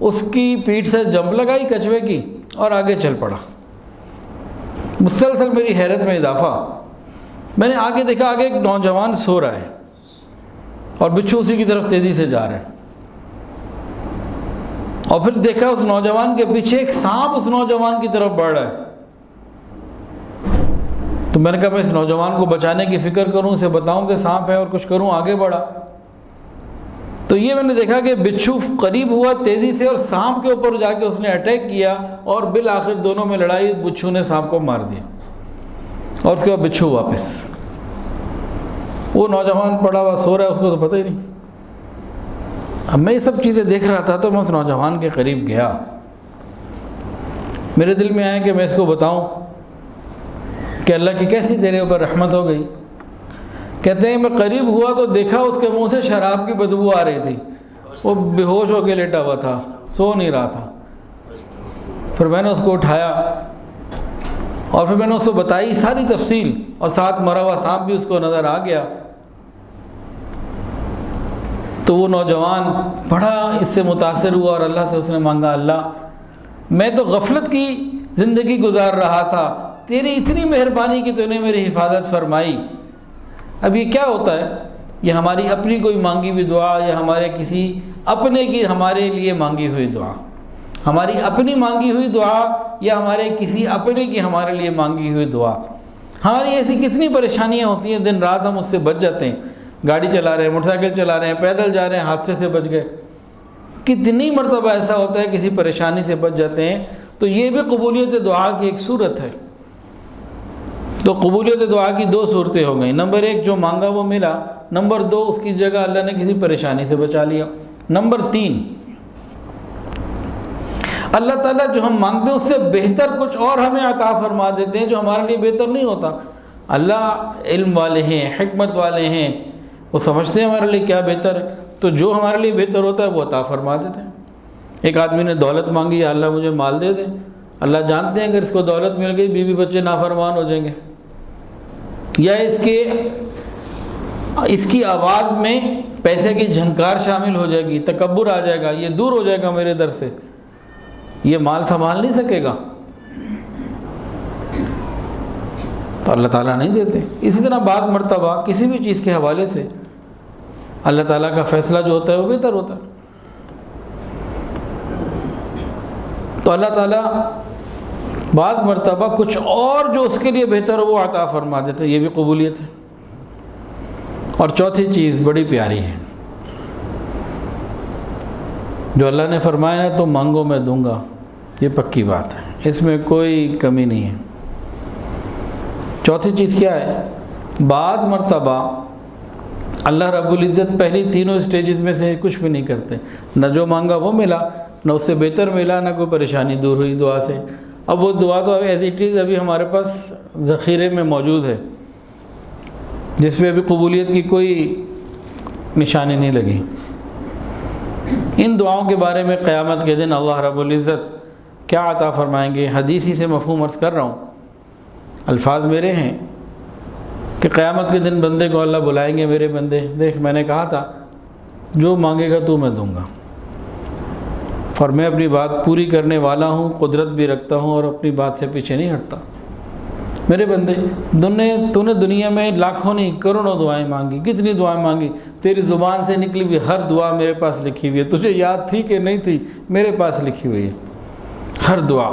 اس کی پیٹھ سے جمپ لگائی کچھوے کی اور آگے چل پڑا۔ مسلسل میری حیرت میں اضافہ، میں نے آگے دیکھا آگے ایک نوجوان سو رہا ہے اور بچھو اسی کی طرف تیزی سے جا رہا ہے، اور پھر دیکھا اس نوجوان کے پیچھے ایک سانپ اس نوجوان کی طرف بڑھ رہا ہے۔ تو میں نے کہا میں اس نوجوان کو بچانے کی فکر کروں، اسے بتاؤں کہ سانپ ہے اور کچھ کروں، آگے بڑھا۔ تو یہ میں نے دیکھا کہ بچھو قریب ہوا تیزی سے اور سانپ کے اوپر جا کے اس نے اٹیک کیا، اور بالآخر دونوں میں لڑائی، بچھو نے سانپ کو مار دیا اور اس کے بعد بچھو واپس۔ وہ نوجوان پڑا ہوا سو رہا ہے، اس کو تو پتہ ہی نہیں۔ اب میں یہ سب چیزیں دیکھ رہا تھا تو میں اس نوجوان کے قریب گیا، میرے دل میں آیا کہ میں اس کو بتاؤں کہ اللہ کی کیسی تیرے اوپر رحمت ہو گئی۔ کہتے ہیں میں قریب ہوا تو دیکھا اس کے منہ سے شراب کی بدبو آ رہی تھی، وہ بے ہوش ہو کے لیٹا ہوا تھا، سو نہیں رہا تھا۔ پھر میں نے اس کو اٹھایا اور پھر میں نے اس کو بتائی ساری تفصیل، اور ساتھ مرا ہوا سانپ بھی اس کو نظر آ گیا۔ تو وہ نوجوان بڑا اس سے متاثر ہوا اور اللہ سے اس نے مانگا، اللہ میں تو غفلت کی زندگی گزار رہا تھا، تیری اتنی مہربانی کہ تو نے میری حفاظت فرمائی۔ اب یہ کیا ہوتا ہے؟ یہ ہماری اپنی کوئی مانگی ہوئی دعا یا ہمارے کسی اپنے کی ہمارے لیے مانگی ہوئی دعا، ہماری اپنی مانگی ہوئی دعا یا ہمارے کسی اپنے کی ہمارے لیے مانگی ہوئی دعا۔ ہماری ایسی کتنی پریشانیاں ہوتی ہیں، دن رات ہم اس سے بچ جاتے ہیں، گاڑی چلا رہے ہیں، موٹر سائیکل چلا رہے ہیں، پیدل جا رہے ہیں، حادثے سے بچ گئے۔ کتنی مرتبہ ایسا ہوتا ہے کسی پریشانی سے بچ جاتے ہیں۔ تو یہ بھی قبولیت دعا کی ایک صورت ہے۔ تو قبولیت دعا کی دو صورتیں ہو گئیں، نمبر ایک جو مانگا وہ ملا، نمبر دو اس کی جگہ اللہ نے کسی پریشانی سے بچا لیا، نمبر تین اللہ تعالیٰ جو ہم مانگتے ہیں اس سے بہتر کچھ اور ہمیں عطا فرما دیتے ہیں جو ہمارے لیے بہتر نہیں ہوتا۔ اللہ علم والے ہیں، حکمت والے ہیں، وہ سمجھتے ہیں ہمارے لیے کیا بہتر ہے، تو جو ہمارے لیے بہتر ہوتا ہے وہ عطا فرما دیتے ہیں۔ ایک آدمی نے دولت مانگی، یا اللہ مجھے مال دے دیں، اللہ جانتے ہیں اگر اس کو دولت مل گئی بیوی بچے نافرمان ہو جائیں گے، یا اس کی آواز میں پیسے کی جھنکار شامل ہو جائے گی، تکبر آ جائے گا، یہ دور ہو جائے گا میرے در سے، یہ مال سنبھال نہیں سکے گا، تو اللہ تعالیٰ نہیں دیتے۔ اسی طرح بعض مرتبہ کسی بھی چیز کے حوالے سے اللہ تعالیٰ کا فیصلہ جو ہوتا ہے وہ بہتر ہوتا ہے، تو اللہ تعالیٰ بعض مرتبہ کچھ اور جو اس کے لیے بہتر ہو وہ عطا فرما دیتے، یہ بھی قبولیت ہے۔ اور چوتھی چیز بڑی پیاری ہے، جو اللہ نے فرمایا ہے تو مانگو میں دوں گا، یہ پکی بات ہے، اس میں کوئی کمی نہیں ہے۔ چوتھی چیز کیا ہے؟ بعض مرتبہ اللہ رب العزت پہلی تینوں سٹیجز میں سے کچھ بھی نہیں کرتے، نہ جو مانگا وہ ملا، نہ اس سے بہتر ملا، نہ کوئی پریشانی دور ہوئی دعا سے۔ اب وہ دعا تو ایز اٹ از ابھی ہمارے پاس ذخیرے میں موجود ہے، جس پہ ابھی قبولیت کی کوئی نشانی نہیں لگی۔ ان دعاؤں کے بارے میں قیامت کے دن اللہ رب العزت کیا عطا فرمائیں گے، حدیث ہی سے مفہوم عرض کر رہا ہوں، الفاظ میرے ہیں کہ قیامت کے دن بندے کو اللہ بلائیں گے، میرے بندے دیکھ میں نے کہا تھا جو مانگے گا تو میں دوں گا، اور میں اپنی بات پوری کرنے والا ہوں، قدرت بھی رکھتا ہوں اور اپنی بات سے پیچھے نہیں ہٹتا۔ میرے بندے تو نے دنیا میں لاکھوں نہیں کروڑوں دعائیں مانگی، کتنی دعائیں مانگی، تیری زبان سے نکلی ہوئی ہر دعا میرے پاس لکھی ہوئی ہے، تجھے یاد تھی کہ نہیں تھی میرے پاس لکھی ہوئی ہے ہر دعا۔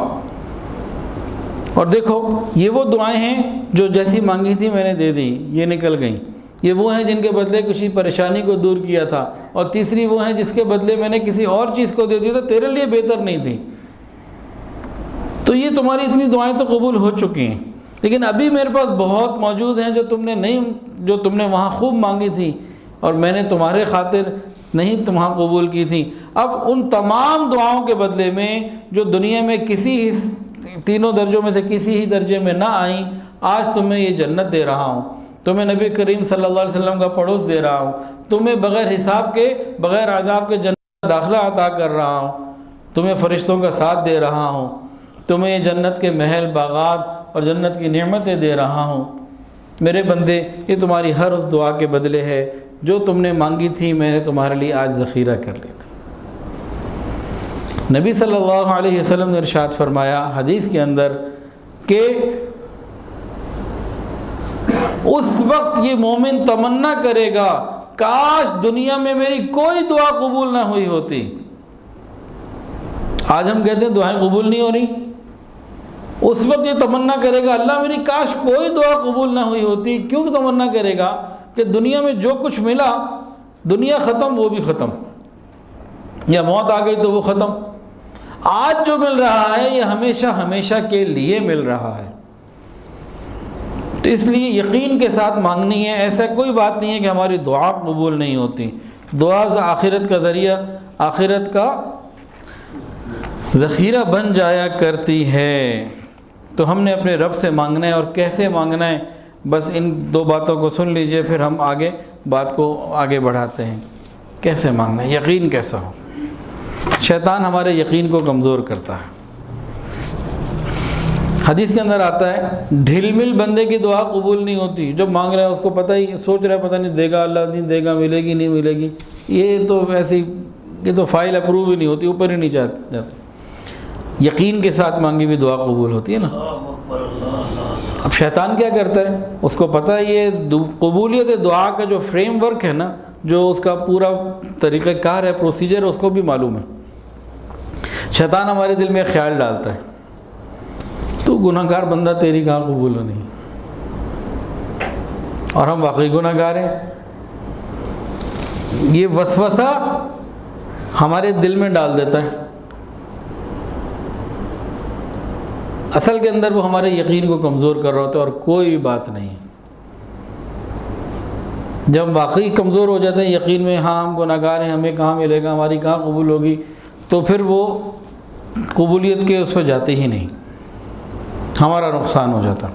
اور دیکھو یہ وہ دعائیں ہیں جو جیسی مانگی تھی میں نے دے دی، یہ نکل گئیں، یہ وہ ہیں جن کے بدلے کسی پریشانی کو دور کیا تھا، اور تیسری وہ ہیں جس کے بدلے میں نے کسی اور چیز کو دے دیا تھا، تیرے لیے بہتر نہیں تھی۔ تو یہ تمہاری اتنی دعائیں تو قبول ہو چکی ہیں، لیکن ابھی میرے پاس بہت موجود ہیں جو تم نے وہاں خوب مانگی تھی اور میں نے تمہارے خاطر نہیں تمہاں قبول کی تھی۔ اب ان تمام دعاؤں کے بدلے میں جو دنیا میں کسی تینوں درجوں میں سے کسی ہی درجے میں نہ آئیں، آج تمہیں یہ جنت دے رہا ہوں، تمہیں نبی کریم صلی اللہ علیہ وسلم کا پڑوس دے رہا ہوں، تمہیں بغیر حساب کے بغیر عذاب کے جنت داخلہ عطا کر رہا ہوں، تمہیں فرشتوں کا ساتھ دے رہا ہوں، تمہیں جنت کے محل باغات اور جنت کی نعمتیں دے رہا ہوں۔ میرے بندے یہ تمہاری ہر اس دعا کے بدلے ہے جو تم نے مانگی تھی، میں نے تمہارے لیے آج ذخیرہ کر لی تھی۔ نبی صلی اللہ علیہ وسلم نے ارشاد فرمایا حدیث کے اندر کہ اس وقت یہ مومن تمنا کرے گا کاش دنیا میں میری کوئی دعا قبول نہ ہوئی ہوتی۔ آج ہم کہتے ہیں دعائیں قبول نہیں ہو رہی، اس وقت یہ تمنا کرے گا اللہ میری کاش کوئی دعا قبول نہ ہوئی ہوتی۔ کیوں تمنا کرے گا؟ کہ دنیا میں جو کچھ ملا، دنیا ختم وہ بھی ختم، یا موت آ گئی تو وہ ختم۔ آج جو مل رہا ہے یہ ہمیشہ ہمیشہ کے لیے مل رہا ہے، تو اس لیے یقین کے ساتھ مانگنی ہے۔ ایسا کوئی بات نہیں ہے کہ ہماری دعا قبول نہیں ہوتی۔ دعا آخرت کا ذریعہ، آخرت کا ذخیرہ بن جایا کرتی ہے۔ تو ہم نے اپنے رب سے مانگنا ہے، اور کیسے مانگنا ہے بس ان دو باتوں کو سن لیجئے، پھر ہم آگے بات کو آگے بڑھاتے ہیں۔ کیسے مانگنا ہے؟ یقین کیسا ہو؟ شیطان ہمارے یقین کو کمزور کرتا ہے۔ حدیث کے اندر آتا ہے ڈھل مل بندے کی دعا قبول نہیں ہوتی۔ جب مانگ رہا ہے اس کو پتہ ہی، سوچ رہا ہے پتہ نہیں دے گا اللہ نہیں دے گا، ملے گی نہیں ملے گی، یہ تو ایسی، یہ تو فائل اپروو ہی نہیں ہوتی، اوپر ہی نہیں جاتی۔ یقین کے ساتھ مانگی بھی دعا قبول ہوتی ہے نا۔ اب شیطان کیا کرتا ہے؟ اس کو پتہ ہے یہ قبولیت دعا کا جو فریم ورک ہے نا، جو اس کا پورا طریقہ کار ہے، پروسیجر، اس کو بھی معلوم ہے۔ شیطان ہمارے دل میں خیال ڈالتا ہے تو گناہ گار بندہ تیری کہاں قبول ہو نہیں، اور ہم واقعی گناہ گار ہیں۔ یہ وسوسہ ہمارے دل میں ڈال دیتا ہے، اصل کے اندر وہ ہمارے یقین کو کمزور کر رہا ہوتا ہے، اور کوئی بات نہیں۔ جب واقعی کمزور ہو جاتے ہیں یقین میں، ہاں ہم گناہ گار ہیں، ہمیں کہاں ملے گا، ہماری کہاں قبول ہوگی، تو پھر وہ قبولیت کے اس پہ جاتے ہی نہیں، ہمارا نقصان ہو جاتا۔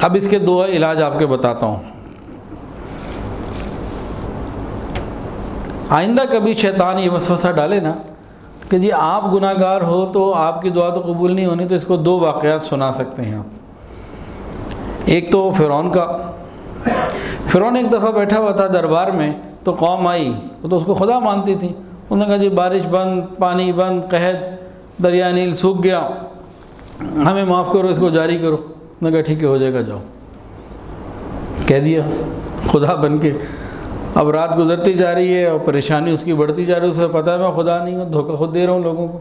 اب اس کے دو علاج آپ کے بتاتا ہوں۔ آئندہ کبھی شیطان یہ وسوسہ ڈالے نا کہ جی آپ گناہ گار ہو تو آپ کی دعا تو قبول نہیں ہونی، تو اس کو دو واقعات سنا سکتے ہیں آپ۔ ایک تو فرعون کا۔ فرعون ایک دفعہ بیٹھا ہوا تھا دربار میں، تو قوم آئی، وہ تو اس کو خدا مانتی تھی۔ انہوں نے کہا جی بارش بند، پانی بند، قحط، دریا نیل سوکھ گیا، ہمیں معاف کرو، اس کو جاری کرو۔ انہوں نے کہا ٹھیک ہے ہو جائے گا، جاؤ۔ کہہ دیا خدا بن کے۔ اب رات گزرتی جا رہی ہے اور پریشانی اس کی بڑھتی جا رہی ہے، اسے پتہ ہے میں خدا نہیں ہوں، دھوکہ خود دے رہا ہوں لوگوں کو۔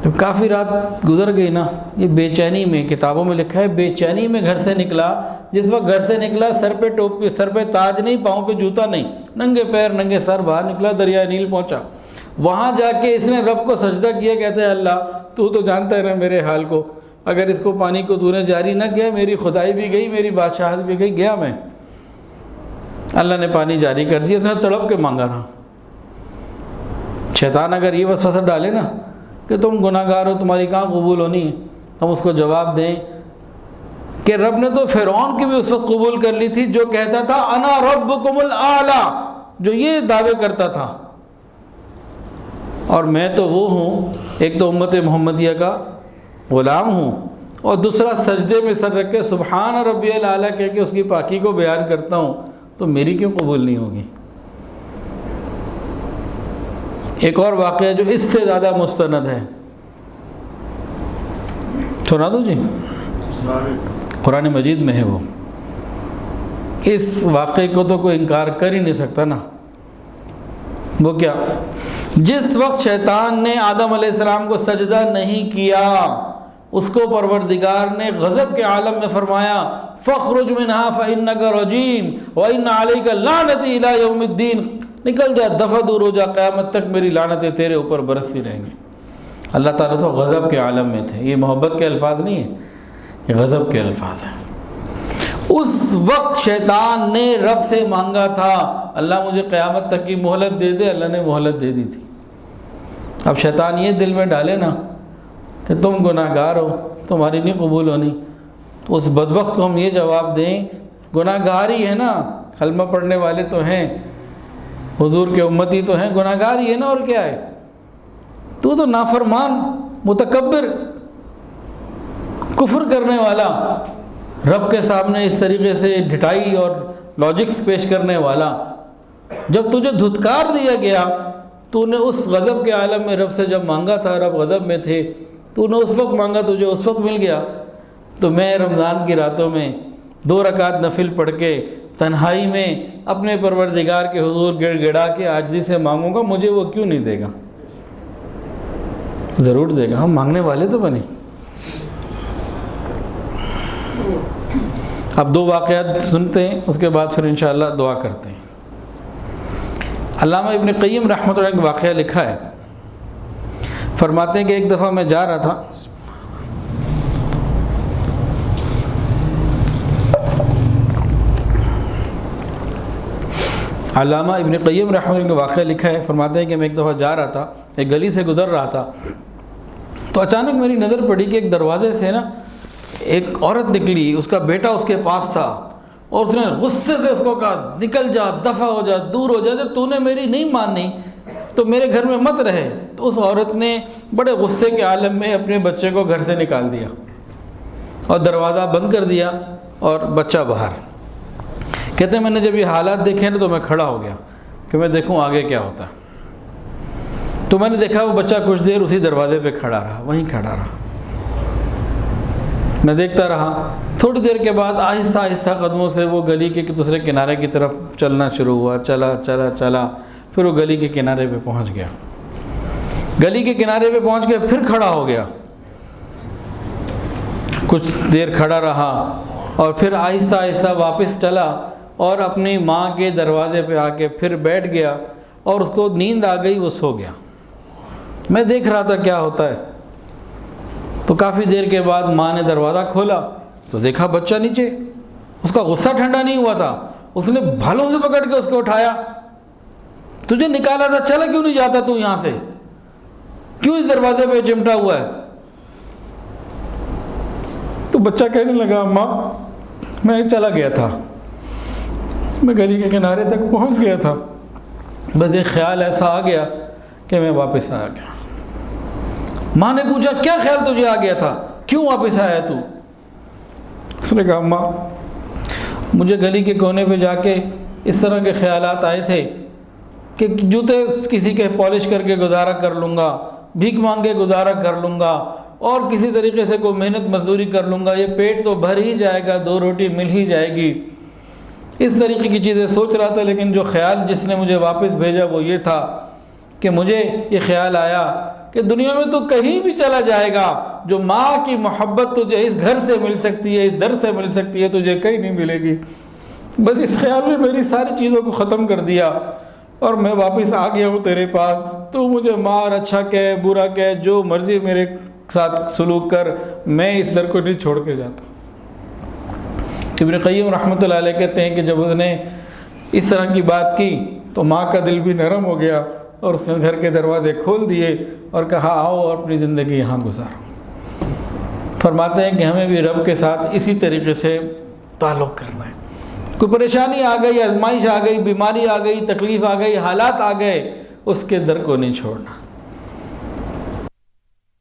جب کافی رات گزر گئی نا، یہ بے چینی میں، کتابوں میں لکھا ہے بے چینی میں گھر سے نکلا۔ جس وقت گھر سے نکلا سر پہ ٹوپی، سر پہ تاج نہیں، پاؤں پہ جوتا نہیں، ننگے پیر ننگے سر باہر نکلا، دریا نیل پہنچا۔ وہاں جا کے اس نے رب کو سجدہ کیا، کہتے ہیں اللہ تو جانتا ہے نا میرے حال کو، اگر اس کو پانی کو تو نے جاری نہ کیا میری خدائی بھی گئی، میری بادشاہت بھی گئی، گیا میں۔ اللہ نے پانی جاری کر دیا، اس نے تڑپ کے مانگا تھا۔ شیطان اگر یہ وسوسہ ڈالے نا کہ تم گناہ گار ہو، تمہاری کہاں قبول ہونی ہے، ہم اس کو جواب دیں کہ رب نے تو فرعون کی بھی اس وقت قبول کر لی تھی جو کہتا تھا انا ربکم الاعلی، جو یہ دعوے کرتا تھا، اور میں تو وہ ہوں، ایک تو امت محمدیہ کا غلام ہوں، اور دوسرا سجدے میں سر رکھ کے سبحان ربی الاعلی کہہ کے اس کی پاکی کو بیان کرتا ہوں، تو میری کیوں قبول نہیں ہوگی؟ ایک اور واقعہ جو اس سے زیادہ مستند ہے، سنا دو جی، قرآن مجید میں ہے وہ۔ اس واقعے کو تو کوئی انکار کر ہی نہیں سکتا نا۔ وہ کیا؟ جس وقت شیطان نے آدم علیہ السلام کو سجدہ نہیں کیا، اس کو پروردگار نے غضب کے عالم میں فرمایا فَاخْرُجْ مِنْهَا فَإِنَّكَ رَجِيمٌ وَإِنَّ عَلَيْكَ اللَّعْنَةِ إِلَىٰ يَوْمِ الدِّينِ، نکل جا، دفع دور ہو جا، قیامت تک میری لعنتیں تیرے اوپر برستی رہیں گی۔ اللہ تعالیٰ سے غضب کے عالم میں تھے، یہ محبت کے الفاظ نہیں ہیں، یہ غضب کے الفاظ ہیں۔ اس وقت شیطان نے رب سے مانگا تھا اللہ مجھے قیامت تک کی مہلت دے دے، اللہ نے مہلت دے دی تھی۔ اب شیطان یہ دل میں ڈالے نا کہ تم گناہ گار ہو، تمہاری نہیں قبول ہونی، تو اس بدبخت کو ہم یہ جواب دیں گناہ گار ہی ہے نا، کلمہ پڑھنے والے تو ہیں، حضور کے امتی تو ہیں، گناہ گار ہی ہے نا، اور کیا ہے؟ تو نافرمان، متکبر، کفر کرنے والا، رب کے سامنے اس طریقے سے ڈھٹائی اور لاجکس پیش کرنے والا، جب تجھے دھتکار دیا گیا تو نے اس غضب کے عالم میں رب سے جب مانگا تھا، رب غضب میں تھے، تو نے اس وقت مانگا، تجھے اس وقت مل گیا۔ تو میں رمضان کی راتوں میں 2 رکعت نفل پڑھ کے تنہائی میں اپنے پروردگار کے حضور گڑ گڑا کے عاجزی سے مانگوں گا، مجھے وہ کیوں نہیں دے گا؟ ضرور دے گا، ہم مانگنے والے تو بنے۔ اب 2 واقعات سنتے ہیں، اس کے بعد پھر انشاءاللہ دعا کرتے ہیں۔ علامہ ابن قیم رحمۃ اللہ علیہ کا واقعہ لکھا ہے، فرماتے ہیں کہ ایک دفعہ میں جا رہا تھا، علامہ ابن قیم رحمۃ اللہ کا واقعہ لکھا ہے، فرماتے ہیں کہ میں ایک دفعہ جا رہا تھا، ایک گلی سے گزر رہا تھا، تو اچانک میری نظر پڑی کہ ایک دروازے سے نا ایک عورت نکلی، اس کا بیٹا اس کے پاس تھا، اور اس نے غصے سے اس کو کہا نکل جا، دفع ہو جا، دور ہو جا، جب تو نے میری نہیں مانی تو میرے گھر میں مت رہے۔ تو اس عورت نے بڑے غصے کے عالم میں اپنے بچے کو گھر سے نکال دیا اور دروازہ بند کر دیا اور بچہ باہر۔ کہتے ہیں میں نے جب یہ حالات دیکھے نا تو میں کھڑا ہو گیا کہ میں دیکھوں آگے کیا ہوتا ہے۔ تو میں نے دیکھا وہ بچہ کچھ دیر اسی دروازے پہ کھڑا رہا، وہیں کھڑا رہا، میں دیکھتا رہا۔ تھوڑی دیر کے بعد آہستہ آہستہ قدموں سے وہ گلی کے دوسرے کنارے کی طرف چلنا شروع ہوا، چلا چلا چلا، پھر وہ گلی کے کنارے پہ پہنچ گیا۔ گلی کے کنارے پہ پہنچ کے پھر کھڑا ہو گیا، کچھ دیر کھڑا رہا اور پھر آہستہ آہستہ واپس چلا اور اپنی ماں کے دروازے پہ آ کے پھر بیٹھ گیا، اور اس کو نیند آ گئی، وہ سو گیا۔ میں دیکھ رہا تھا کیا ہوتا ہے۔ تو کافی دیر کے بعد ماں نے دروازہ کھولا تو دیکھا بچہ نیچے، اس کا غصہ ٹھنڈا نہیں ہوا تھا، اس نے بھالوں سے پکڑ کے اس کو اٹھایا، تجھے نکالا تھا، چلا کیوں نہیں جاتا تو یہاں سے، کیوں اس دروازے پہ چمٹا ہوا ہے؟ تو بچہ کہنے لگا ماں میں چلا گیا تھا، میں گلی کے کنارے تک پہنچ گیا تھا، بس ایک خیال ایسا آ گیا کہ میں واپس آ گیا۔ ماں نے پوچھا کیا خیال تجھے آ گیا تھا، کیوں واپس آیا تو؟ اس نے کہا ماں مجھے گلی کے کونے پہ جا کے اس طرح کے خیالات آئے تھے کہ جوتے کسی کے پالش کر کے گزارا کر لوں گا، بھیک مانگ کے گزارا کر لوں گا، اور کسی طریقے سے کوئی محنت مزدوری کر لوں گا، یہ پیٹ تو بھر ہی جائے گا، 2 روٹی مل ہی جائے گی، اس طریقے کی چیزیں سوچ رہا تھا۔ لیکن جو خیال جس نے مجھے واپس بھیجا وہ یہ تھا کہ مجھے یہ خیال آیا کہ دنیا میں تو کہیں بھی چلا جائے گا، جو ماں کی محبت تجھے اس گھر سے مل سکتی ہے، اس در سے مل سکتی ہے، تجھے کہیں نہیں ملے گی۔ بس اس خیال میں میری ساری چیزوں کو ختم کر دیا اور میں واپس آ گیا ہوں تیرے پاس، تو مجھے مار، اچھا کہے، برا کہے، جو مرضی میرے ساتھ سلوک کر، میں اس در کو نہیں چھوڑ کے جاتا۔ ابن قیم رحمۃ اللہ علیہ کہتے ہیں کہ جب اس نے اس طرح کی بات کی تو ماں کا دل بھی نرم ہو گیا، اور اس نے گھر کے دروازے کھول دیے اور کہا آؤ اور اپنی زندگی یہاں گزارو۔ فرماتے ہیں کہ ہمیں بھی رب کے ساتھ اسی طریقے سے تعلق کرنا ہے۔ کوئی پریشانی آ گئی، آزمائش آ گئی، بیماری آ گئی، تکلیف آ گئی، حالات آ گئے، اس کے در کو نہیں چھوڑنا،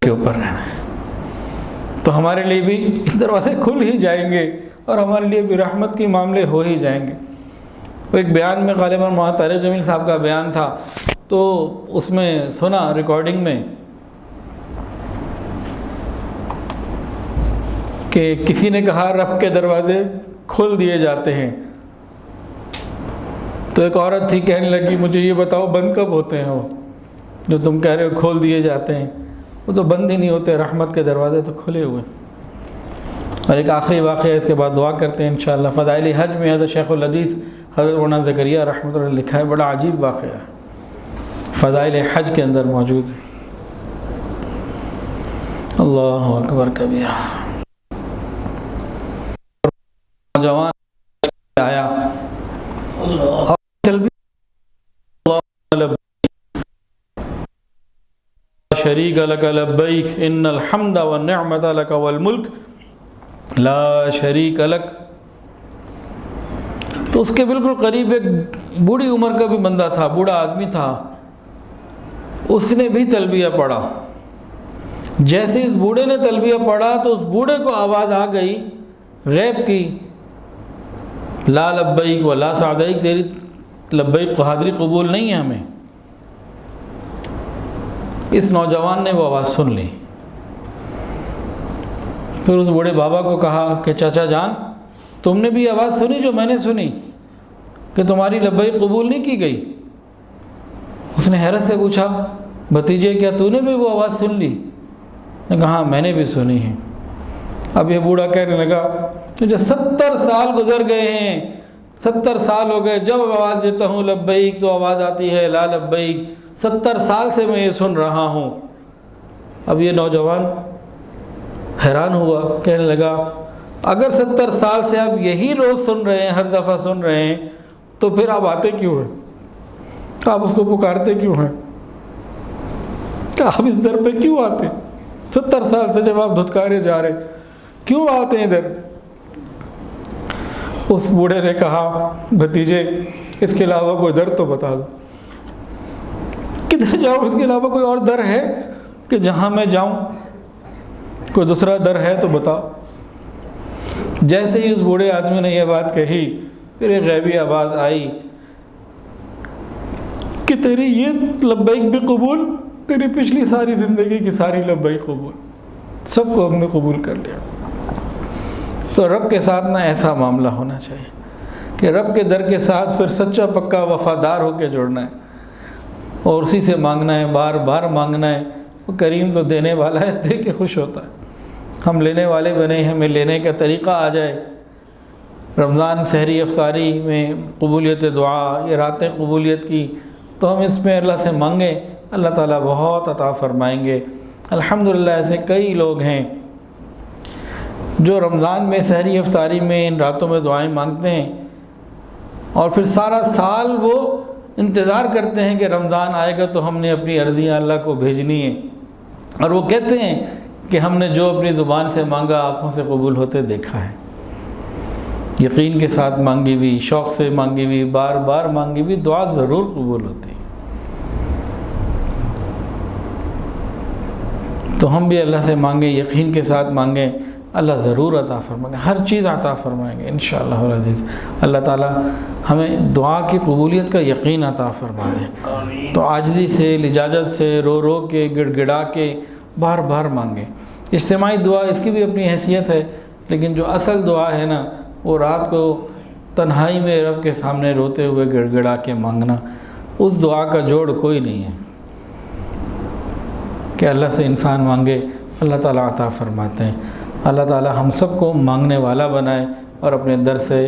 کے اوپر رہنا ہے، تو ہمارے لیے بھی دروازے کھل ہی جائیں گے اور ہمارے لیے بھی رحمت کے معاملے ہو ہی جائیں گے۔ وہ ایک بیان میں غالباً مولانا طارق جمیل صاحب کا بیان تھا، تو اس میں سنا ریکارڈنگ میں کہ کسی نے کہا رب کے دروازے کھول دیے جاتے ہیں، تو ایک عورت تھی کہنے لگی مجھے یہ بتاؤ بند کب ہوتے ہیں وہ جو تم کہہ رہے ہو کھول دیے جاتے ہیں؟ وہ تو بند ہی نہیں ہوتے، رحمت کے دروازے تو کھلے ہوئے۔ اور ایک آخری واقعہ اس کے بعد دعا کرتے ہیں انشاءاللہ۔ فضائل حج میں حضرت شیخ الحدیث حضرت مولانا زکریا رحمۃ اللہ لکھا ہے، بڑا عجیب واقعہ ہے، فضائل حج کے اندر موجود ہے۔ اللہ اکبر کبیرہ۔ جوان آیا شریک لک لبیک ان الحمد والنعمت لک والملک لا شریک لک۔ تو اس کے بالکل قریب ایک بوڑھی عمر کا بھی بندہ تھا، بوڑھا آدمی تھا، اس نے بھی تلبیہ پڑھا۔ جیسے اس بوڑھے نے تلبیہ پڑھا تو اس بوڑھے کو آواز آ گئی غیب کی لا لبیک و لا سعدیک، تیری لبیک کو حاضری قبول نہیں ہے ہمیں۔ اس نوجوان نے وہ آواز سن لی، پھر اس بوڑھے بابا کو کہا کہ چاچا جان تم نے بھی آواز سنی جو میں نے سنی کہ تمہاری لبیک قبول نہیں کی گئی؟ اس نے حیرت سے پوچھا بھتیجے کیا تو نے بھی وہ آواز سن لی؟ نے کہا ہاں میں نے بھی سنی ہے۔ اب یہ بوڑھا کہنے لگا مجھے 70 سال گزر گئے ہیں، 70 سال ہو گئے، جب آواز دیتا ہوں لبیک تو آواز آتی ہے لا لبیک، 70 سال سے میں یہ سن رہا ہوں۔ اب یہ نوجوان حیران ہوا، کہنے لگا اگر 70 سال سے آپ یہی روز سن رہے ہیں، ہر دفعہ سن رہے ہیں، تو پھر آپ آتے کیوں ہیں؟ آپ اس کو پکارتے کیوں ہیں؟ کہ آپ اس در پہ کیوں آتے؟ 70 سال سے جب آپ دھتکارے جا رہے کیوں آتے ہیں ادھر؟ اس بوڑھے نے کہا بھتیجے اس کے علاوہ کوئی در تو بتا دو، کدھر جاؤں؟ اس کے علاوہ کوئی اور در ہے کہ جہاں میں جاؤں؟ کوئی دوسرا در ہے تو بتاؤ۔ جیسے ہی اس بوڑھے آدمی نے یہ بات کہی، پھر ایک غیبی آواز آئی کہ تیری یہ لبیک بھی قبول، تیری پچھلی ساری زندگی کی ساری لبیک قبول، سب کو ہم نے قبول کر لیا۔ تو رب کے ساتھ نہ ایسا معاملہ ہونا چاہیے کہ رب کے در کے ساتھ پھر سچا پکا وفادار ہو کے جڑنا ہے اور اسی سے مانگنا ہے، بار بار مانگنا ہے۔ وہ کریم تو دینے والا ہے، دے کے خوش ہوتا ہے۔ ہم لینے والے بنے، ہمیں لینے کا طریقہ آ جائے۔ رمضان سحری افطاری میں قبولیت دعا، یہ راتیں قبولیت کی، تو ہم اس میں اللہ سے مانگیں، اللہ تعالیٰ بہت عطا فرمائیں گے۔ الحمدللہ ایسے کئی لوگ ہیں جو رمضان میں سحری افطاری میں ان راتوں میں دعائیں مانگتے ہیں اور پھر سارا سال وہ انتظار کرتے ہیں کہ رمضان آئے گا تو ہم نے اپنی عرضیاں اللہ کو بھیجنی ہیں، اور وہ کہتے ہیں کہ ہم نے جو اپنی زبان سے مانگا آنکھوں سے قبول ہوتے دیکھا ہے۔ یقین کے ساتھ مانگی ہوئی، شوق سے مانگی ہوئی، بار بار مانگی ہوئی دعا ضرور قبول ہوتی ہے۔ تو ہم بھی اللہ سے مانگیں، یقین کے ساتھ مانگیں، اللہ ضرور عطا فرمائیں گے، ہر چیز عطا فرمائیں گے انشاءاللہ العزیز۔ اللہ تعالیٰ ہمیں دعا کی قبولیت کا یقین عطا فرما دے۔ تو عاجزی سے، لجاجت سے، رو رو کے، گڑ گڑا کے بار بار مانگیں۔ اجتماعی دعا اس کی بھی اپنی حیثیت ہے، لیکن جو اصل دعا ہے نا، وہ رات کو تنہائی میں رب کے سامنے روتے ہوئے گڑ گڑا کے مانگنا، اس دعا کا جوڑ کوئی نہیں ہے کہ اللہ سے انسان مانگے اللہ تعالیٰ عطا فرماتے ہیں۔ اللہ تعالیٰ ہم سب کو مانگنے والا بنائے اور اپنے در سے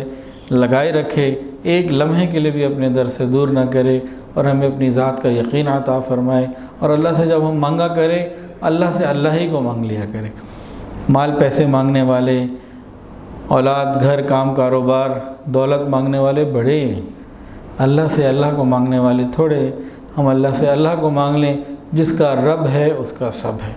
لگائے رکھے، ایک لمحے کے لیے بھی اپنے در سے دور نہ کرے، اور ہمیں اپنی ذات کا یقین عطا فرمائے۔ اور اللہ سے جب ہم مانگا کریں، اللہ سے اللہ ہی کو مانگ لیا کریں۔ مال پیسے مانگنے والے، اولاد، گھر، کام، کاروبار، دولت مانگنے والے بڑے ہیں، اللہ سے اللہ کو مانگنے والے تھوڑے۔ ہم اللہ سے اللہ کو مانگ لیں، جس کا رب ہے اس کا سب ہے۔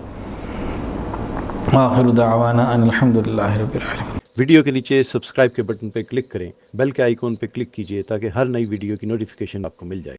آخر دعوانا ان الحمدللہ رب العالمین۔ ویڈیو کے نیچے سبسکرائب کے بٹن پہ کلک کریں، بیل کے آئیکن پہ کلک کیجئے تاکہ ہر نئی ویڈیو کی نوٹیفیکیشن آپ کو مل جائے۔